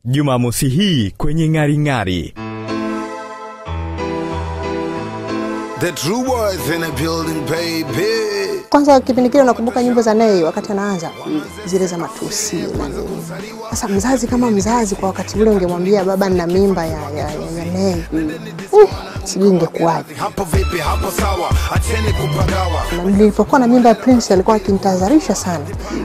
Jumamosi hii kwenye Ngari Ngari. The true boys in the building, baby. Kwanza kipindi kile nakumbuka nyimbo za Nay wakati anaanza zile za matusi na nini. Sasa mzazi kama mzazi kwa wakati ule ungemwambia baba nina mimba ya Nay. Sijui ingekuwaje. Hapo vipi hapo sawa, acheni kupagawa. Nilipokuwa na mimba ya Prince alikuwa akinitahadharisha sana.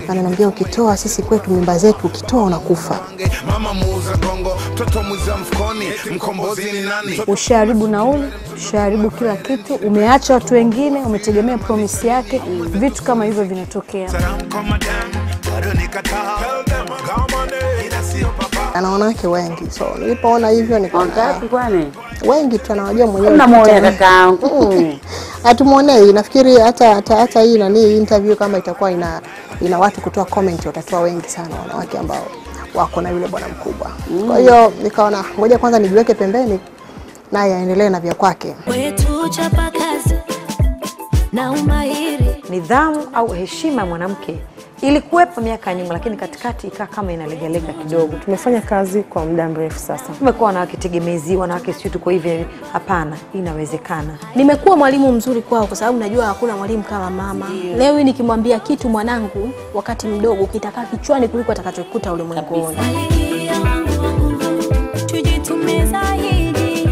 Ananiambia ukitoa sisi kwetu mimba zetu ukitoa unakufa. Mama muuza gongo, mtoto muuza mfukoni, mkombozi ni nani? Ushaharibu nauli, ushaharibu kila kitu, umeacha watu wengine, umetegemea promise yake, vitu kama hivyo vinatokea. Ana wanawake wengi, so nilipoona hivyo nikaona kwani wengi tunawajua mwenyewe. Unamuona kakaangu. Hatumuonei, nafikiri hata hii nani interview kama itakuwa ina watu kutoa comment watatoa wengi sana wanawake ambao wako na yule bwana mkubwa. Kwa hiyo nikaona ngoja kwanza nijiweke pembeni naye aendelee na vya kwake. Wetu chapa kazi na umahiri. Nidhamu au heshima mwanamke ilikuwepo miaka nyuma, lakini katikati ikaa kama inalegalega kidogo. Tumefanya kazi kwa muda mrefu sasa. Tumekuwa wanawake tegemezi, wanawake sio tuko hivi. Hapana, inawezekana. Nimekuwa mwalimu mzuri kwao kwa sababu najua hakuna mwalimu kama mama. Leo nikimwambia kitu mwanangu wakati mdogo kitakaa kichwani kuliko atakachokuta ulimwenguni.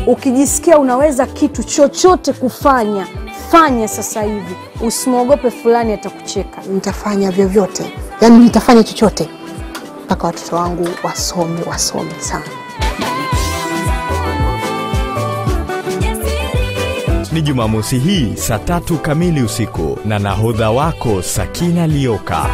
Ukijisikia unaweza kitu chochote kufanya, fanya sasa hivi. Usimwogope fulani atakucheka. Nitafanya vyovyote. Yaani nitafanya chochote mpaka watoto wangu wasome sana. Ni Jumamosi hii saa 3 kamili usiku na nahodha wako Sakina Lioka.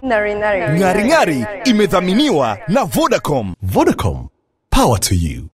Ngari Ngari imedhaminiwa na Vodacom. Vodacom, power to you.